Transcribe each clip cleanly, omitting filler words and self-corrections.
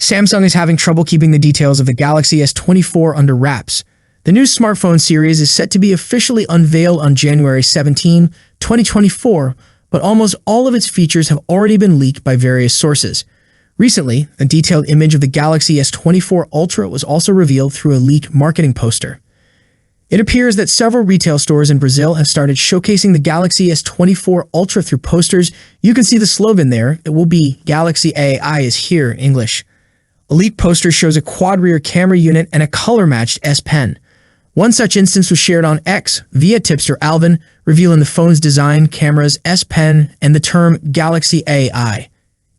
Samsung is having trouble keeping the details of the Galaxy S24 under wraps. The new smartphone series is set to be officially unveiled on January 17, 2024, but almost all of its features have already been leaked by various sources. Recently, a detailed image of the Galaxy S24 Ultra was also revealed through a leaked marketing poster. It appears that several retail stores in Brazil have started showcasing the Galaxy S24 Ultra through posters. You can see the slogan there. It will be "Galaxy AI is here" in English. A leaked poster shows a quad-rear camera unit and a color-matched S Pen. One such instance was shared on X via tipster Alvin, revealing the phone's design, cameras, S Pen, and the term Galaxy AI.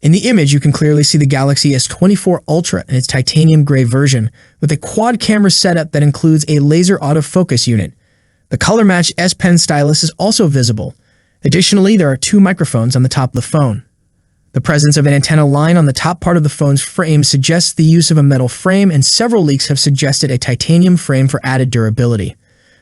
In the image, you can clearly see the Galaxy S24 Ultra in its titanium gray version, with a quad-camera setup that includes a laser autofocus unit. The color-matched S Pen stylus is also visible. Additionally, there are two microphones on the top of the phone. The presence of an antenna line on the top part of the phone's frame suggests the use of a metal frame, and several leaks have suggested a titanium frame for added durability.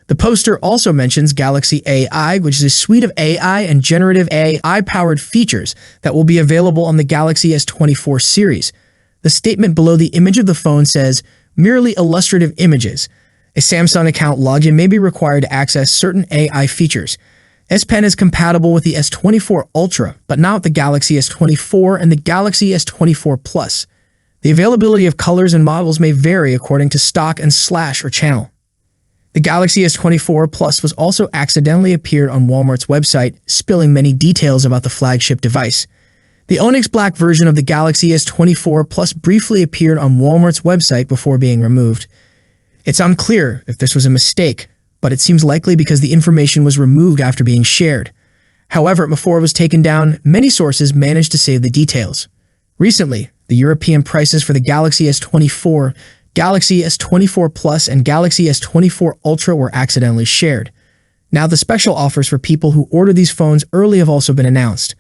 The poster also mentions Galaxy AI, which is a suite of AI and generative AI-powered features that will be available on the Galaxy S24 series. The statement below the image of the phone says, "Merely illustrative images. A Samsung account login may be required to access certain AI features. S Pen is compatible with the S24 Ultra, but not with the Galaxy S24 and the Galaxy S24 Plus. The availability of colors and models may vary according to stock and slash or channel." The Galaxy S24 Plus was also accidentally appeared on Walmart's website, spilling many details about the flagship device. The Onyx Black version of the Galaxy S24 Plus briefly appeared on Walmart's website before being removed. It's unclear if this was a mistake, but it seems likely because the information was removed after being shared. However, before it was taken down, many sources managed to save the details. Recently, the European prices for the Galaxy S24, Galaxy S24 Plus, and Galaxy S24 Ultra were accidentally shared. Now, the special offers for people who order these phones early have also been announced.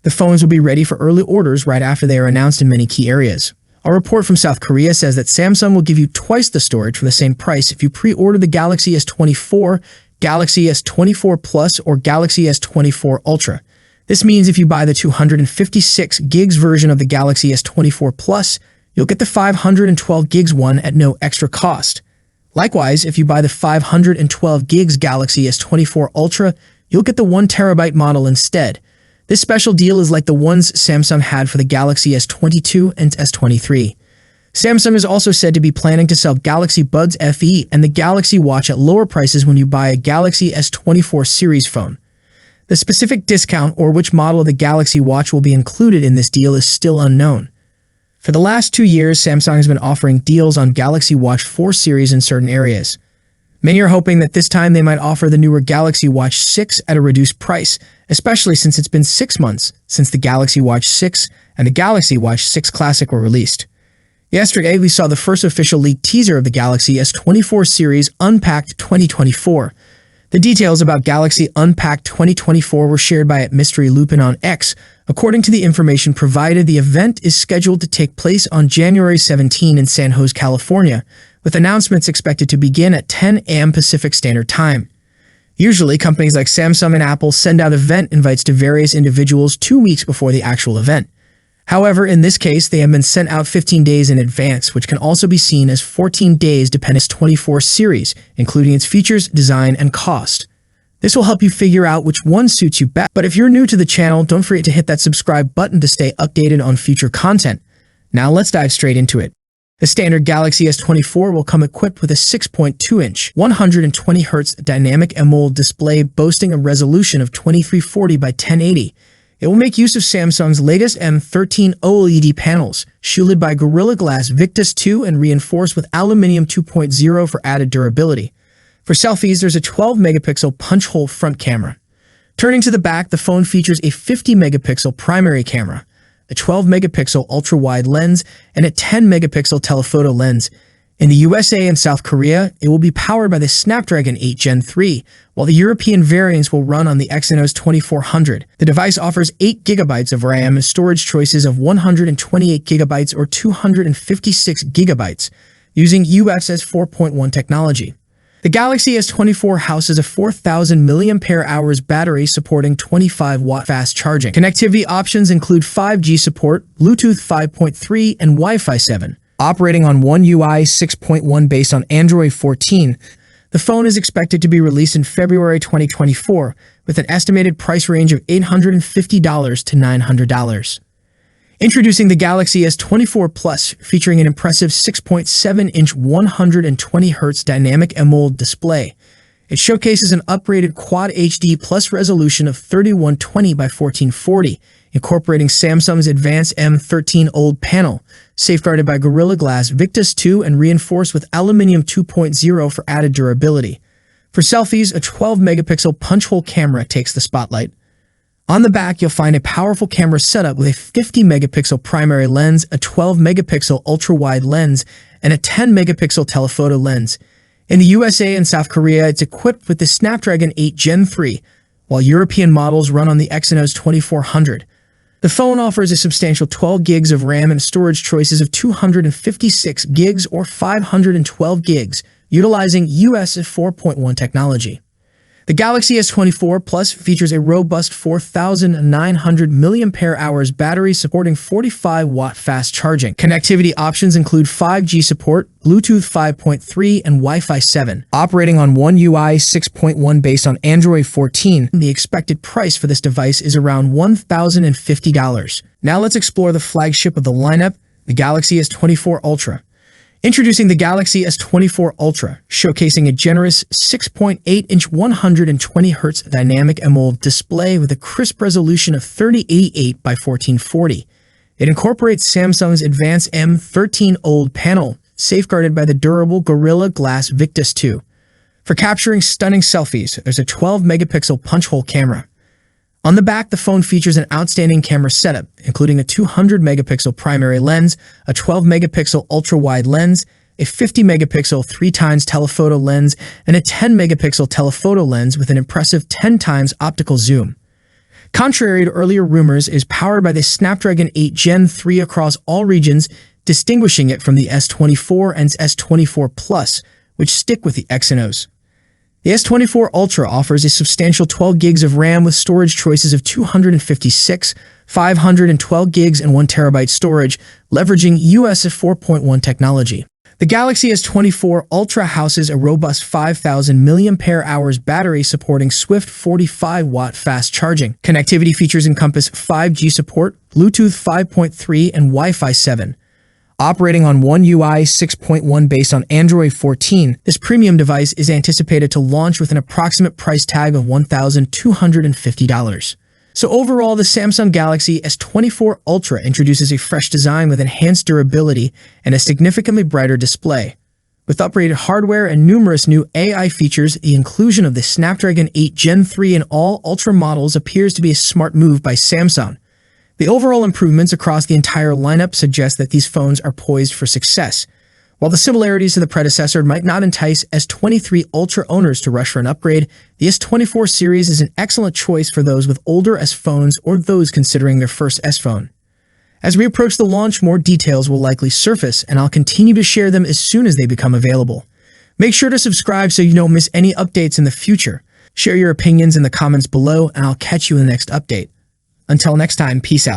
The phones will be ready for early orders right after they are announced in many key areas. A report from South Korea says that Samsung will give you twice the storage for the same price if you pre-order the Galaxy S24, Galaxy S24 Plus, or Galaxy S24 Ultra. This means if you buy the 256 gigs version of the Galaxy S24 Plus, you'll get the 512 gigs one at no extra cost. Likewise, if you buy the 512 gigs Galaxy S24 Ultra, you'll get the 1 terabyte model instead. This special deal is like the ones Samsung had for the Galaxy S22 and S23. Samsung is also said to be planning to sell Galaxy Buds FE and the Galaxy Watch at lower prices when you buy a Galaxy S24 series phone. The specific discount or which model of the Galaxy Watch will be included in this deal is still unknown. For the last 2 years, Samsung has been offering deals on Galaxy Watch 4 series in certain areas. Many are hoping that this time they might offer the newer Galaxy Watch 6 at a reduced price, especially since it's been 6 months since the Galaxy Watch 6 and the Galaxy Watch 6 Classic were released. Yesterday, we saw the first official leaked teaser of the Galaxy S24 series Unpacked 2024. The details about Galaxy Unpacked 2024 were shared by Mystery Lupin on X. According to the information provided, the event is scheduled to take place on January 17 in San Jose, California, with announcements expected to begin at 10 a.m. Pacific Standard Time. Usually, companies like Samsung and Apple send out event invites to various individuals 2 weeks before the actual event. However, in this case, they have been sent out 15 days in advance, which can also be seen as 14 days depending on its 24 series, including its features, design, and cost. This will help you figure out which one suits you best. But if you're new to the channel, don't forget to hit that subscribe button to stay updated on future content. Now let's dive straight into it. The standard Galaxy S24 will come equipped with a 6.2-inch, 120Hz dynamic AMOLED display boasting a resolution of 2340 by 1080. It will make use of Samsung's latest M13 OLED panels, shielded by Gorilla Glass Victus 2 and reinforced with Aluminium 2.0 for added durability. For selfies, there's a 12-megapixel punch-hole front camera. Turning to the back, the phone features a 50-megapixel primary camera, a 12-megapixel ultra-wide lens, and a 10-megapixel telephoto lens. In the USA and South Korea, it will be powered by the Snapdragon 8 Gen 3, while the European variants will run on the Exynos 2400. The device offers 8 GB of RAM and storage choices of 128 GB or 256 GB, using UFS 4.1 technology. The Galaxy S24 houses a 4,000 mAh battery supporting 25-watt fast charging. Connectivity options include 5G support, Bluetooth 5.3, and Wi-Fi 7. Operating on One UI 6.1 based on Android 14, the phone is expected to be released in February 2024 with an estimated price range of $850 to $900. Introducing the Galaxy S24 Plus, featuring an impressive 6.7-inch 120Hz dynamic AMOLED display. It showcases an upgraded Quad HD Plus resolution of 3120 by 1440, incorporating Samsung's advanced M13 OLED panel, safeguarded by Gorilla Glass Victus 2 and reinforced with Aluminium 2.0 for added durability. For selfies, a 12-megapixel punch-hole camera takes the spotlight. On the back, you'll find a powerful camera setup with a 50-megapixel primary lens, a 12-megapixel ultra-wide lens, and a 10-megapixel telephoto lens. In the USA and South Korea, it's equipped with the Snapdragon 8 Gen 3, while European models run on the Exynos 2400. The phone offers a substantial 12 gigs of RAM and storage choices of 256 gigs or 512 gigs, utilizing USB 4.1 technology. The Galaxy S24 Plus features a robust 4,900 mAh battery supporting 45-watt fast charging. Connectivity options include 5G support, Bluetooth 5.3, and Wi-Fi 7. Operating on One UI 6.1 based on Android 14, the expected price for this device is around $1,050. Now let's explore the flagship of the lineup, the Galaxy S24 Ultra. Introducing the Galaxy S24 Ultra, showcasing a generous 6.8-inch 120Hz dynamic AMOLED display with a crisp resolution of 3088 by 1440. It incorporates Samsung's advanced M13 OLED panel, safeguarded by the durable Gorilla Glass Victus 2. For capturing stunning selfies, there's a 12-megapixel punch-hole camera. On the back, the phone features an outstanding camera setup, including a 200-megapixel primary lens, a 12-megapixel ultra-wide lens, a 50-megapixel 3x telephoto lens, and a 10-megapixel telephoto lens with an impressive 10x optical zoom. Contrary to earlier rumors, it is powered by the Snapdragon 8 Gen 3 across all regions, distinguishing it from the S24 and S24 Plus, which stick with the Exynos. The S24 Ultra offers a substantial 12 gigs of RAM with storage choices of 256, 512 gigs, and 1 terabyte storage, leveraging USB 4.1 technology. The Galaxy S24 Ultra houses a robust 5,000 mAh battery supporting swift 45-watt fast charging. Connectivity features encompass 5G support, Bluetooth 5.3, and Wi-Fi 7. Operating on One UI 6.1 based on Android 14, this premium device is anticipated to launch with an approximate price tag of $1,250. So overall, the Samsung Galaxy S24 Ultra introduces a fresh design with enhanced durability and a significantly brighter display. With upgraded hardware and numerous new AI features, the inclusion of the Snapdragon 8 Gen 3 in all Ultra models appears to be a smart move by Samsung. The overall improvements across the entire lineup suggest that these phones are poised for success. While the similarities to the predecessor might not entice S23 Ultra owners to rush for an upgrade, the S24 series is an excellent choice for those with older S phones or those considering their first S phone. As we approach the launch, more details will likely surface, and I'll continue to share them as soon as they become available. Make sure to subscribe so you don't miss any updates in the future. Share your opinions in the comments below, and I'll catch you in the next update. Until next time, peace out.